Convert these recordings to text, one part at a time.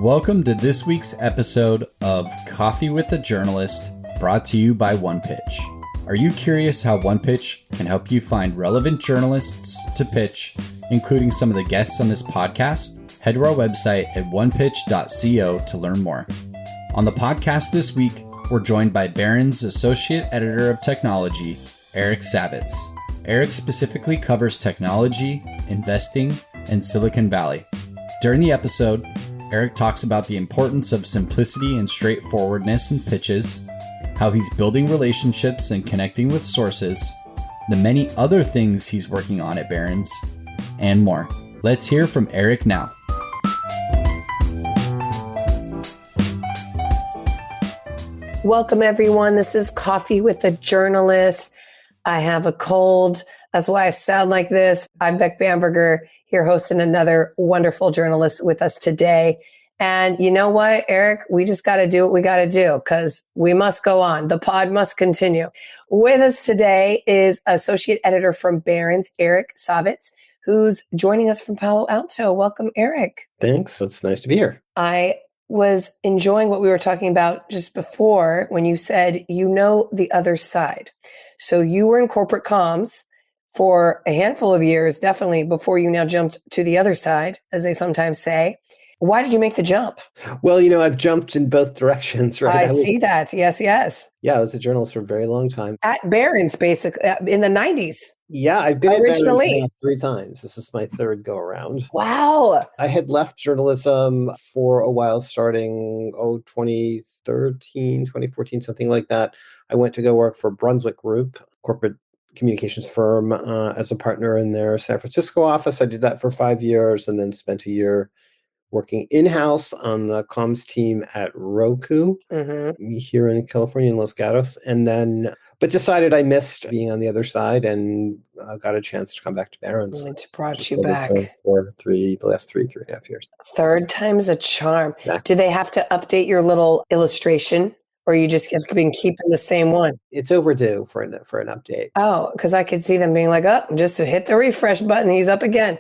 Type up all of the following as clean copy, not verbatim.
Welcome to this week's episode of Coffee with a Journalist, brought to you by OnePitch. Are you curious how OnePitch can help you find relevant journalists to pitch, including some of the guests on this podcast? Head to our website at onepitch.co to learn more. On the podcast this week, we're joined by Barron's Associate Editor of Technology, Eric Savitz. Eric specifically covers technology, investing, and Silicon Valley. During the episode, Eric talks about the importance of simplicity and straightforwardness in pitches, how he's building relationships and connecting with sources, the many other things he's working on at Barrons, and more. Let's hear from Eric now. Welcome, everyone. This is Coffee with a Journalist. I have a cold. That's why I sound like this. I'm Beck Bamberger, here hosting another wonderful journalist with us today. And you know what, Eric? We just got to do what we got to do because we must go on. The pod must continue. With us today is Associate Editor from Barrons, Eric Savitz, who's joining us from Palo Alto. Welcome, Eric. Thanks. It's nice to be here. I was enjoying what we were talking about just before when you said, you know, the other side. So you were in corporate comms for a handful of years, definitely before you now jumped to the other side, as they sometimes say. Why did you make the jump? Well, I've jumped in both directions, right? I see that. Yes. Yeah, I was a journalist for a very long time. At Barron's, basically, in the 90s. Yeah, I've been originally at Barron's now 3 times. This is my third go around. Wow. I had left journalism for a while, starting 2013, 2014, something like that. I went to go work for Brunswick Group, corporate communications firm, as a partner in their San Francisco office. I did that for 5 years and then spent a year working in-house on the comms team at Roku here in California, in Los Gatos. And then, but decided I missed being on the other side and got a chance to come back to Barron's. It brought you back. For the last three and a half years. Third time's a charm. Exactly. Do they have to update your little illustration? Or you just have been keeping the same one? It's overdue for an update. Oh, because I could see them being like, oh, just to hit the refresh button, he's up again.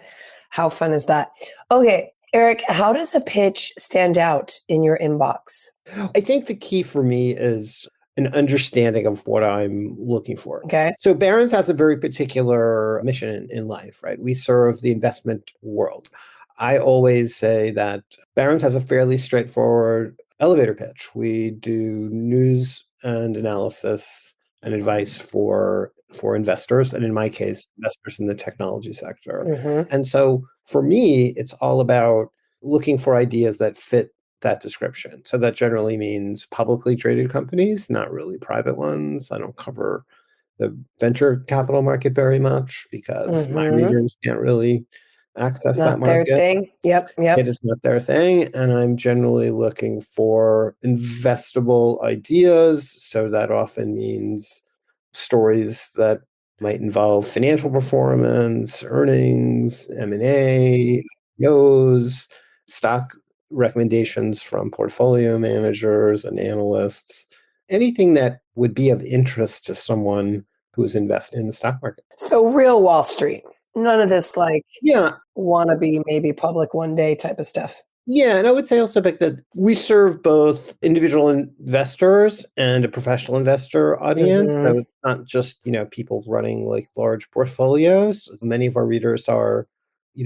How fun is that? Okay, Eric, how does a pitch stand out in your inbox? I think the key for me is an understanding of what I'm looking for. Okay. So Barron's has a very particular mission in life, right? We serve the investment world. I always say that Barron's has a fairly straightforward elevator pitch. We do news and analysis and advice for investors, and in my case, investors in the technology sector. And so for me, it's all about looking for ideas that fit that description. So that generally means publicly traded companies, not really private ones. I don't cover the venture capital market very much because my readers can't really access that market. Their thing. Yep. It is not their thing. And I'm generally looking for investable ideas. So that often means stories that might involve financial performance, earnings, M&A, IPOs, stock recommendations from portfolio managers and analysts, anything that would be of interest to someone who is invested in the stock market. So real Wall Street. None of this wanna be maybe public one day type of stuff. Yeah, and I would say also, Beck, that we serve both individual investors and a professional investor audience. So it's not just, people running large portfolios. Many of our readers are,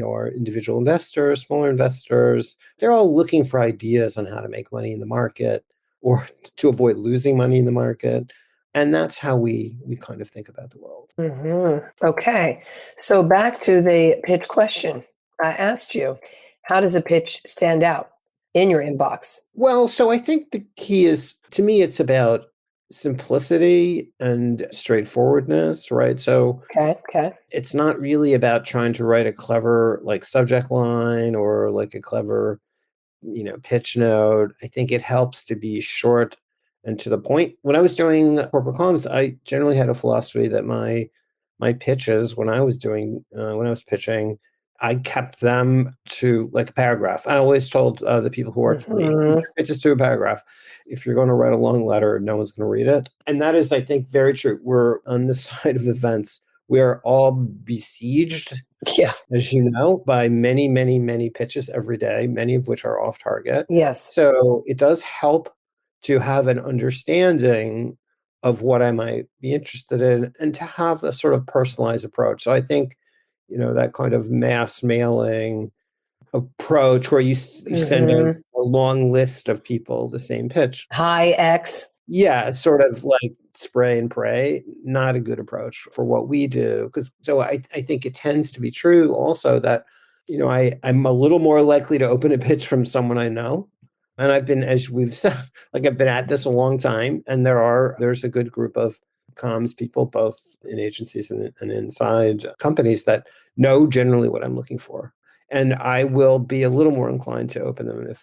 are individual investors, smaller investors. They're all looking for ideas on how to make money in the market or to avoid losing money in the market. And that's how we kind of think about the world. Okay. So back to the pitch question I asked you. How does a pitch stand out in your inbox? Well, so I think the key is, to me, it's about simplicity and straightforwardness, right? So okay. It's not really about trying to write a clever subject line or a clever, pitch note. I think it helps to be short and to the point. When I was doing corporate comms, I generally had a philosophy that my pitches, when I was pitching, I kept them to a paragraph. I always told the people who worked for me, pitches to a paragraph. If you're going to write a long letter, no one's going to read it. And that is, I think, very true. We're on this side of the fence. We are all besieged, Yeah. as you know, by many, many, many pitches every day, many of which are off target. Yes. So it does help to have an understanding of what I might be interested in and to have a sort of personalized approach. So I think, that kind of mass mailing approach where you send a long list of people the same pitch. Hi, X. Yeah, sort of like spray and pray, not a good approach for what we do. So I think it tends to be true also that, I'm a little more likely to open a pitch from someone I know. And I've been, as we've said, like I've been at this a long time, and there's a good group of comms people, both in agencies and inside companies, that know generally what I'm looking for. And I will be a little more inclined to open them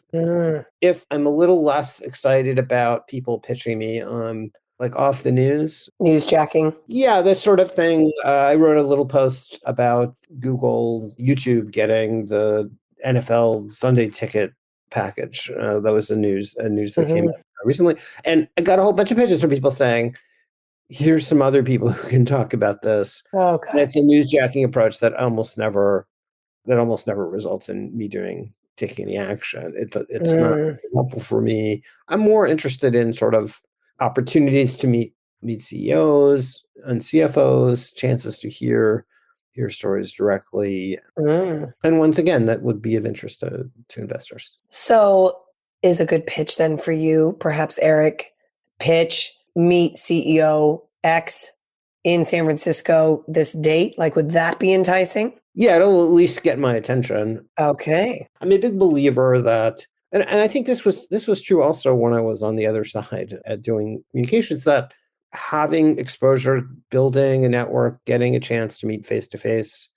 if I'm a little less excited about people pitching me on like off the news. Newsjacking. Yeah, this sort of thing. I wrote a little post about Google, YouTube getting the NFL Sunday ticket package. That was a news that came out recently. And I got a whole bunch of pitches from people saying, here's some other people who can talk about this. Okay. And it's a newsjacking approach that almost never results in me taking any action. It's not helpful for me. I'm more interested in sort of opportunities to meet CEOs and CFOs, chances to hear stories directly. And once again, that would be of interest to investors. So is a good pitch then for you, perhaps Eric, pitch, meet CEO X in San Francisco this date? Like, would that be enticing? Yeah, it'll at least get my attention. Okay. I'm a big believer that, and I think this was true also when I was on the other side at doing communications, that having exposure, building a network, getting a chance to meet face to face,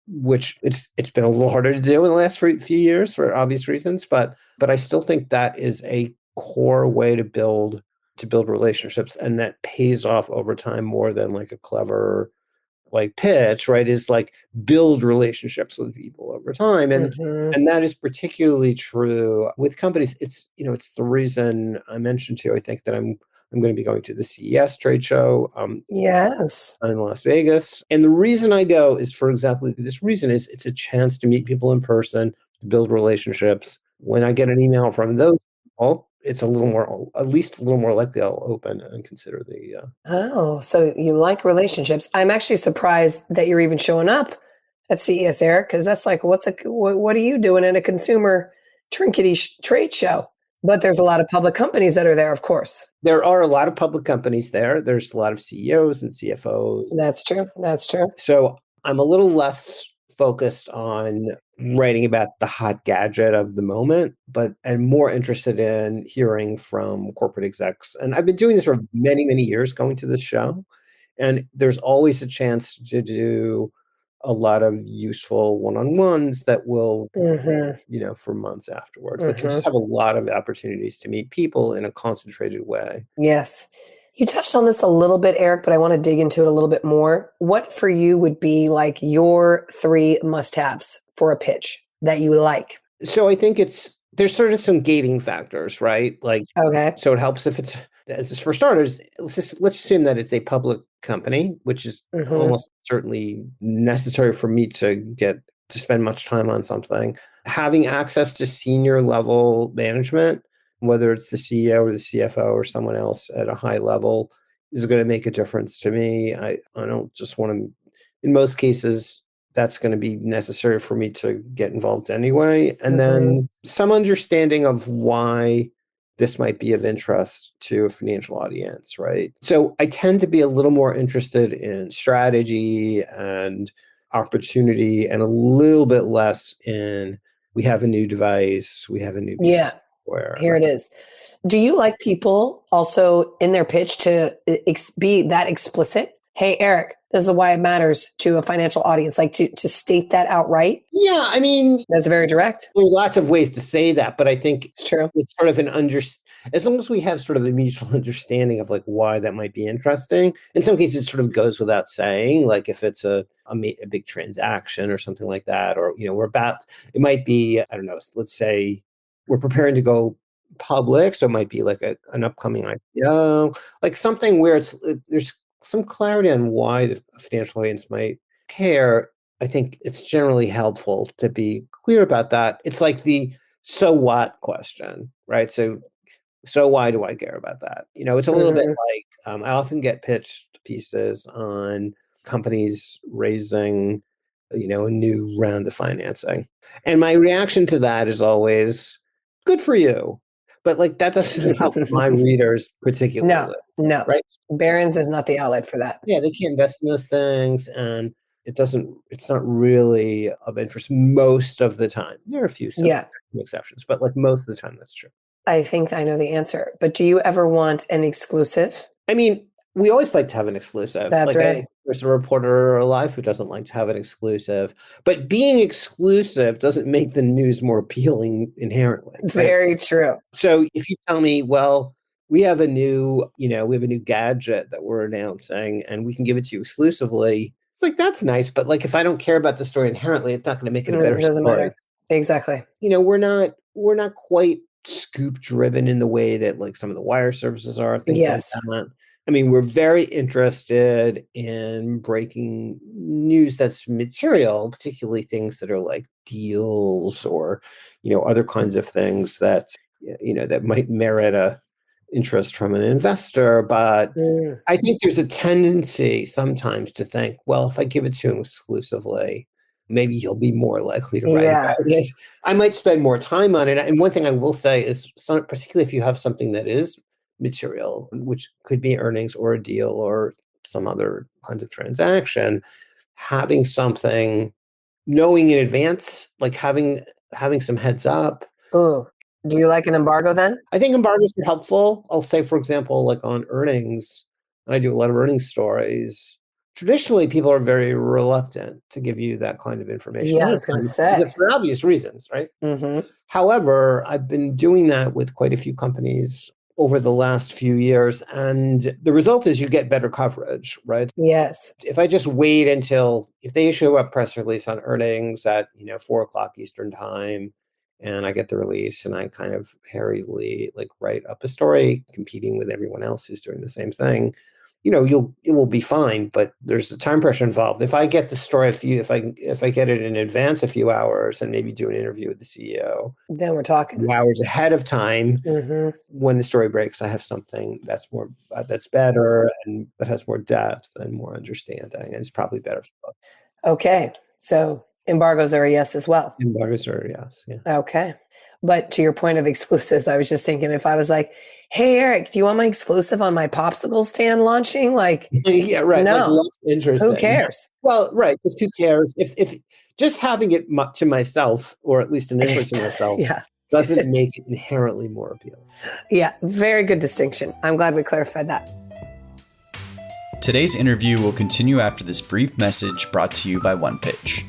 which it's been a little harder to do in the last few years for obvious reasons, but I still think that is a core way to build relationships, and that pays off over time more than like a clever like pitch, right? Is like build relationships with people over time. And that is particularly true with companies. It's the reason I mentioned to you, I think, that I'm going to be going to the CES trade show yes, in Las Vegas. And the reason I go is for exactly this reason: is it's a chance to meet people in person, to build relationships. When I get an email from those people, it's at least a little more likely I'll open and consider the. Oh, so you like relationships. I'm actually surprised that you're even showing up at CES, Eric, because that's like, what are you doing at a consumer trinkety trade show? But there's a lot of public companies that are there, of course. There are a lot of public companies there. There's a lot of CEOs and CFOs. That's true. So I'm a little less focused on writing about the hot gadget of the moment, but I'm more interested in hearing from corporate execs. And I've been doing this for many, many years, going to this show. And there's always a chance to do a lot of useful one-on-ones that will, for months afterwards. Like you just have a lot of opportunities to meet people in a concentrated way. Yes. You touched on this a little bit, Eric, but I want to dig into it a little bit more. What for you would be like your 3 must-haves for a pitch that you like? So I think there's sort of some gating factors, right? Like, okay. So it helps if it's for starters, let's assume that it's a public company, which is almost certainly necessary for me to spend much time on something. Having access to senior level management, whether it's the CEO or the CFO or someone else at a high level, is going to make a difference to me. I don't just want to, in most cases, that's going to be necessary for me to get involved anyway. And then some understanding of why this might be of interest to a financial audience, right? So I tend to be a little more interested in strategy and opportunity and a little bit less in, we have a new device, we have a new piece of software. Here it is. Do you like people also in their pitch to be that explicit? Hey, Eric, this is why it matters to a financial audience, like to state that outright? Yeah, I mean, that's very direct. There are lots of ways to say that, but I think it's true. It's sort of as long as we have sort of the mutual understanding of like why that might be interesting. In some cases, it sort of goes without saying, like if it's a big transaction or something like that, or it might be, I don't know, let's say we're preparing to go public, so it might be like an upcoming IPO, like something where there's some clarity on why the financial audience might care, I think it's generally helpful to be clear about that. It's like the so what question, right? So why do I care about that? It's a little bit like I often get pitched pieces on companies raising, a new round of financing. And my reaction to that is always, good for you. But like that doesn't help my readers particularly. No. Right? Barrons is not the outlet for that. Yeah, they can't invest in those things, and it's not really of interest most of the time. There are a few exceptions, but like most of the time that's true. I think I know the answer, but do you ever want an exclusive? I mean, we always like to have an exclusive. That's right. There's a reporter alive who doesn't like to have an exclusive, but being exclusive doesn't make the news more appealing inherently. Right? Very true. So if you tell me, well, we have a new gadget that we're announcing and we can give it to you exclusively, it's like, that's nice. But like, if I don't care about the story inherently, it's not going to make it a better story. Matter. Exactly. We're not quite scoop driven in the way that like some of the wire services are, things like that. I mean, we're very interested in breaking news that's material, particularly things that are like deals or, other kinds of things that, that might merit a interest from an investor. But I think there's a tendency sometimes to think, well, if I give it to him exclusively, maybe he'll be more likely to write about it. I might spend more time on it. And one thing I will say is, particularly if you have something that is material, which could be earnings or a deal or some other kinds of transaction, having something, knowing in advance, like having some heads up. Ooh. Do you like an embargo then? I think embargoes are helpful. I'll say, for example, like on earnings, and I do a lot of earnings stories. Traditionally, people are very reluctant to give you that kind of information. Yeah, I was going to say. For obvious reasons, right? Mm-hmm. However, I've been doing that with quite a few companies over the last few years, and the result is you get better coverage, right? Yes. If I just wait if they issue a press release on earnings at 4:00 Eastern time, and I get the release and I kind of hurriedly like write up a story competing with everyone else who's doing the same thing, it will be fine, but there's a time pressure involved. If I get the story if I get it in advance a few hours and maybe do an interview with the CEO, then we're talking hours ahead of time. When the story breaks, I have something that's better and that has more depth and more understanding, and it's probably better for both. Okay, so embargoes are a yes as well. Embargoes are a yes. Yeah. Okay. But to your point of exclusives, I was just thinking, if I was like, hey, Eric, do you want my exclusive on my popsicle stand launching? Like, yeah, right. No. Like less interesting. Who cares? Well, right. Because who cares? If just having it to myself, or at least initially to myself, doesn't make it inherently more appealing. Yeah. Very good distinction. I'm glad we clarified that. Today's interview will continue after this brief message brought to you by OnePitch.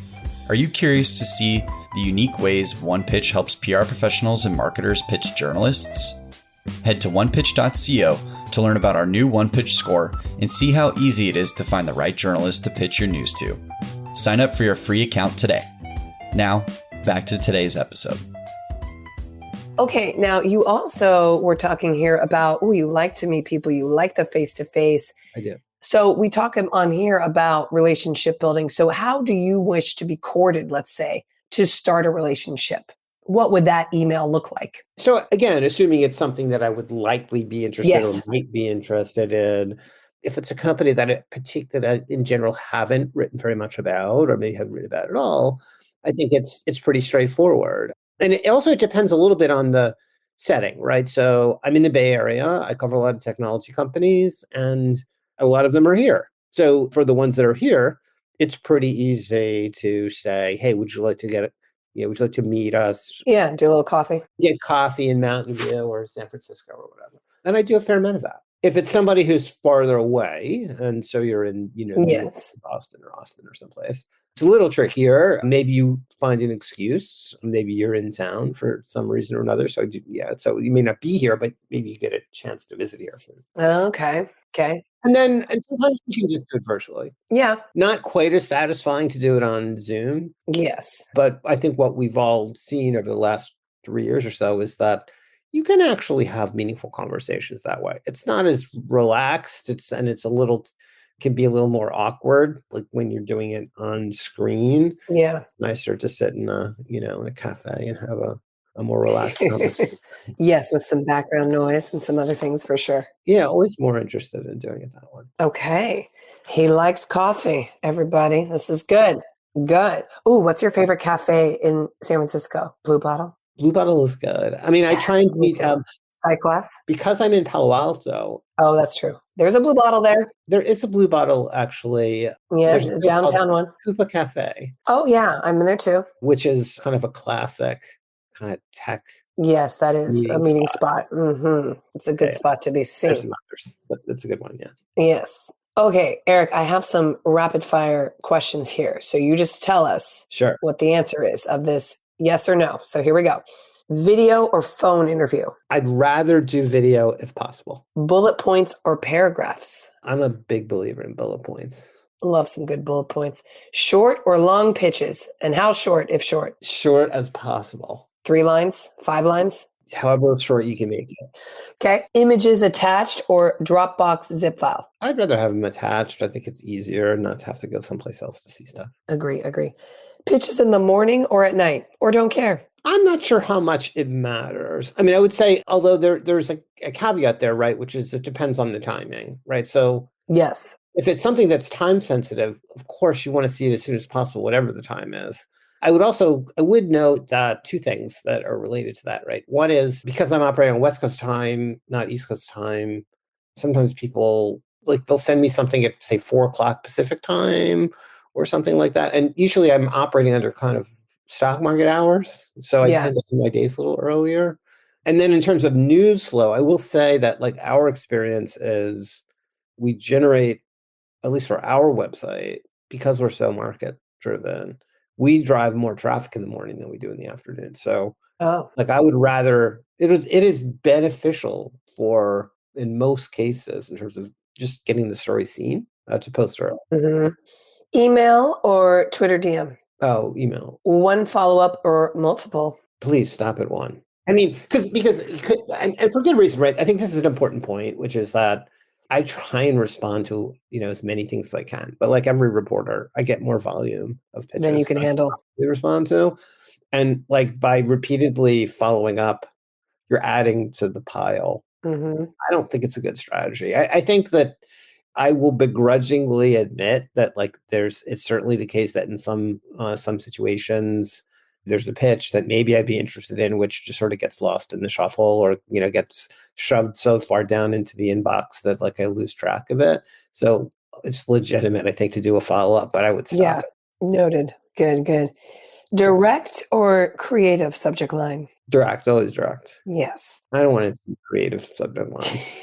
Are you curious to see the unique ways OnePitch helps PR professionals and marketers pitch journalists? Head to onepitch.co to learn about our new OnePitch score and see how easy it is to find the right journalist to pitch your news to. Sign up for your free account today. Now, back to today's episode. Okay, now you also were talking here about, you like to meet people, you like the face-to-face. I do. So we talk on here about relationship building. So how do you wish to be courted, let's say, to start a relationship? What would that email look like? So again, assuming it's something that I would likely be interested or might be interested in, if it's a company that I in general haven't written very much about or maybe haven't written about at all, I think it's pretty straightforward. And it also depends a little bit on the setting, right? So I'm in the Bay Area. I cover a lot of technology companies, and a lot of them are here. So for the ones that are here, it's pretty easy to say, hey, would you like to meet us? Yeah, do a little coffee. Get coffee in Mountain View or San Francisco or whatever. And I do a fair amount of that. If it's somebody who's farther away, and so you're in, Boston or Austin or someplace, it's a little trickier. Maybe you find an excuse. Maybe you're in town for some reason or another. So so you may not be here, but maybe you get a chance to visit here. Okay. And sometimes you can just do it virtually. Yeah. Not quite as satisfying to do it on Zoom. Yes. But I think what we've all seen over the last 3 years or so is that you can actually have meaningful conversations that way. It's not as relaxed. It's a little can be a little more awkward, like when you're doing it on screen. Yeah. Nicer to sit in in a cafe and have a more relaxed conversation. Yes, with some background noise and some other things for sure. Yeah, always more interested in doing it that way. Okay. He likes coffee, everybody. This is good. Good. Ooh, what's your favorite cafe in San Francisco? Blue Bottle? Blue Bottle is good. I mean, I Yes, try and me meet too. Cyclass? because I'm in Palo Alto. Oh, that's true. There's a Blue Bottle there. There is a Blue Bottle actually. Yes, There's a a place called downtown one. Coupa Cafe, Oh, yeah. I'm in there too. which is kind of a classic kind of tech Yes, that is a meeting spot. spot. It's a good Yeah, spot to be there's seen. some others, but it's a good one. Yeah. Yes. Okay, Eric, I have some rapid fire questions here. So you just tell us Sure. what the answer is of this yes or no. So here we go. Video or phone interview? I'd rather do video if possible. Bullet points or paragraphs? I'm a big believer in bullet points. Love some good bullet points. Short or long pitches? And how short, if short? Short as possible. 3 lines? 5 lines? However short you can make it. Okay. Images attached or Dropbox zip file? I'd rather have them attached. I think it's easier not to have to go someplace else to see stuff. Agree. Pitches in the morning or at night? Or don't care? I'm not sure how much it matters. I mean, I would say, although there's a caveat there, right, which is it depends on the timing, right? So Yes. if it's something that's time sensitive, of course you want to see it as soon as possible, whatever the time is. I would note that 2 things that are related to that, right? One is because I'm operating on West Coast time, not East Coast time, sometimes people they'll send me something at say 4:00 Pacific time or something like that. And usually I'm operating under kind of stock market hours. So I tend to end my days a little earlier. And then in terms of news flow, I will say that our experience is we generate, at least for our website, because we're so market driven, we drive more traffic in the morning than we do in the afternoon. So I would rather, it is beneficial for, in most cases, in terms of just getting the story seen, to post early. Mm-hmm. Email or Twitter DM? Oh, email. 1 follow-up or multiple? Please stop at 1. I mean, because and for good reason, right? I think this is an important point, which is that I try and respond to, as many things as I can. But like every reporter, I get more volume of pitches than you can handle. They respond to. And by repeatedly following up, you're adding to the pile. Mm-hmm. I don't think it's a good strategy. I think that I will begrudgingly admit that it's certainly the case that in some situations there's a pitch that maybe I'd be interested in, which just sort of gets lost in the shuffle or, gets shoved so far down into the inbox that I lose track of it. So it's legitimate, I think, to do a follow-up, but I would stop it. Noted. Good. Direct or creative subject line? Direct, always direct. Yes. I don't want to see creative subject lines.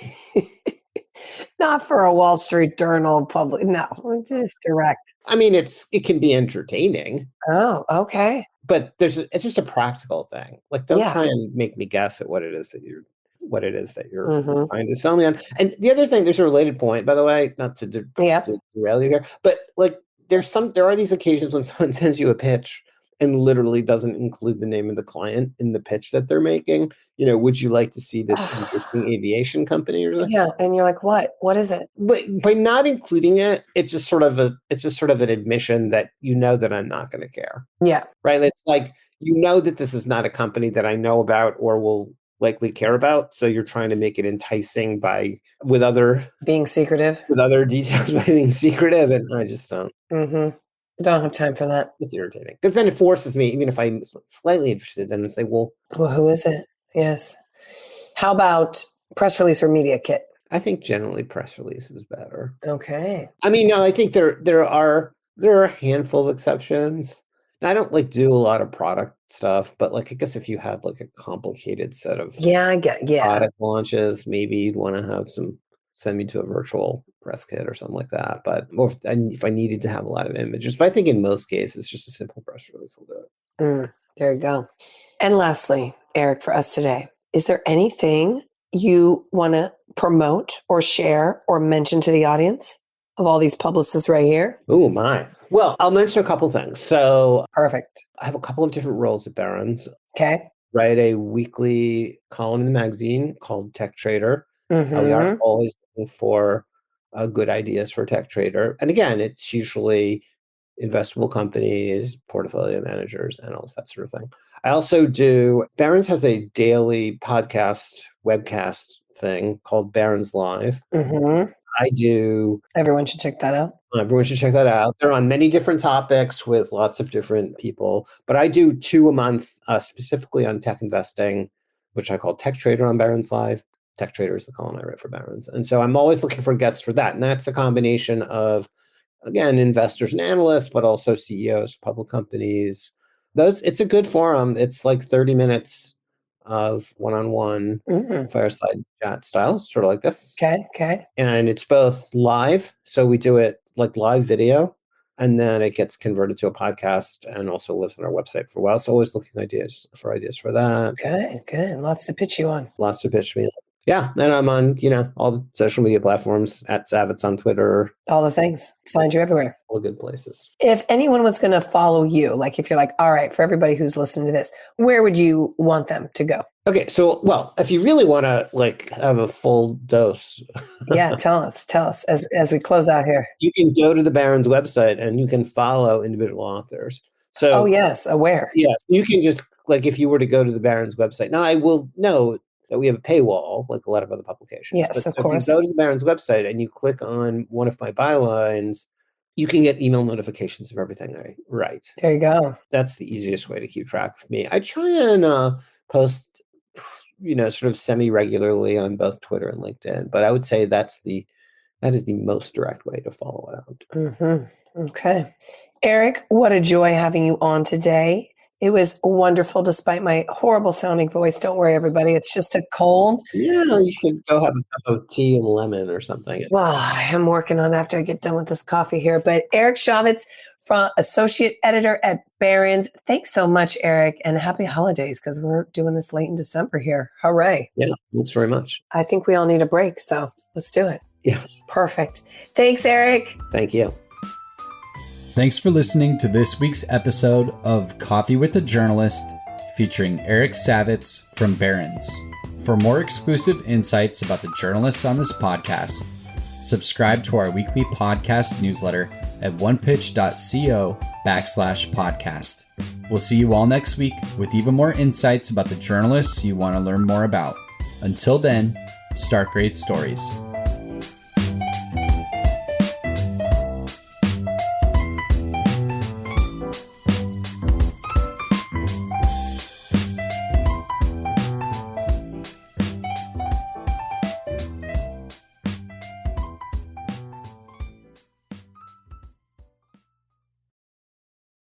Not for a Wall Street Journal public. No, just direct. I mean, it can be entertaining. Oh, okay. But it's just a practical thing. Don't try and make me guess at what it is that you're trying to sell me on. And the other thing, there's a related point, by the way, not to derail you here, but there are these occasions when someone sends you a pitch and literally doesn't include the name of the client in the pitch that they're making. Would you like to see this interesting aviation company or something? Yeah, and you're like, what? What is it? But by not including it, it's just sort of an admission that that I'm not going to care. Yeah. Right? It's that this is not a company that I know about or will likely care about. So you're trying to make it enticing with other details by being secretive, and I just don't. Mm-hmm. Don't have time for that. It's irritating because then it forces me, even if I'm slightly interested, then it's well, who is it? Yes. How about press release or media kit? I think generally press release is better. Okay. I mean, no, I think there are a handful of exceptions. Now, I don't do a lot of product stuff, but I guess if you had a complicated set of product launches, maybe you'd want to send me to a virtual press kit or something like that. But if I needed to have a lot of images, but I think in most cases, just a simple press release will do it. There you go. And lastly, Eric, for us today, is there anything you want to promote or share or mention to the audience of all these publicists right here? Oh, my. Well, I'll mention a couple things. So perfect. I have a couple of different roles at Barrons. Okay. Write a weekly column in the magazine called Tech Trader. Mm-hmm. We are always looking for good ideas for a tech trader. And again, it's usually investable companies, portfolio managers, and all that sort of thing. I also do, Barrons has a daily podcast, webcast thing called Barrons Live. Mm-hmm. I do. Everyone should check that out. Everyone should check that out. They're on many different topics with lots of different people, but I do 2 a month specifically on tech investing, which I call Tech Trader on Barrons Live. Tech Trader is the column I write for Barrons. And so I'm always looking for guests for that. And that's a combination of, again, investors and analysts, but also CEOs, public companies. It's a good forum. It's like 30 minutes of one-on-one fireside chat style, sort of like this. Okay. And it's both live. So we do it like live video, and then it gets converted to a podcast and also lives on our website for a while. So always looking for ideas for that. Good. Lots to pitch you on. Lots to pitch me. Yeah, and I'm on, all the social media platforms, at Savitz on Twitter. All the things. Find you everywhere. All the good places. If anyone was going to follow you, like if you're like, all right, for everybody who's listening to this, where would you want them to go? Okay, so, well, if you really want to have a full dose. Yeah, tell us as we close out here. You can go to the Barrons website and you can follow individual authors. So, oh, yes, aware. Yes, you can just, if you were to go to the Barrons website. Now, I will note that we have a paywall, like a lot of other publications. Yes, of course. If you go to the Barrons website and you click on one of my bylines, you can get email notifications of everything I write. There you go. That's the easiest way to keep track of me. I try and post, sort of semi-regularly on both Twitter and LinkedIn, but I would say that is the most direct way to follow it out. Mm-hmm. Okay. Eric, what a joy having you on today. It was wonderful despite my horrible sounding voice. Don't worry, everybody. It's just a cold. Yeah, you should go have a cup of tea and lemon or something. Well, I'm working on after I get done with this coffee here. But Eric Savitz, from Associate Editor at Barrons. Thanks so much, Eric, and happy holidays, because we're doing this late in December here. Hooray. Yeah, thanks very much. I think we all need a break, so let's do it. Yes. Perfect. Thanks, Eric. Thank you. Thanks for listening to this week's episode of Coffee with a Journalist featuring Eric Savitz from Barrons. For more exclusive insights about the journalists on this podcast, subscribe to our weekly podcast newsletter at onepitch.co/podcast. We'll see you all next week with even more insights about the journalists you want to learn more about. Until then, start great stories.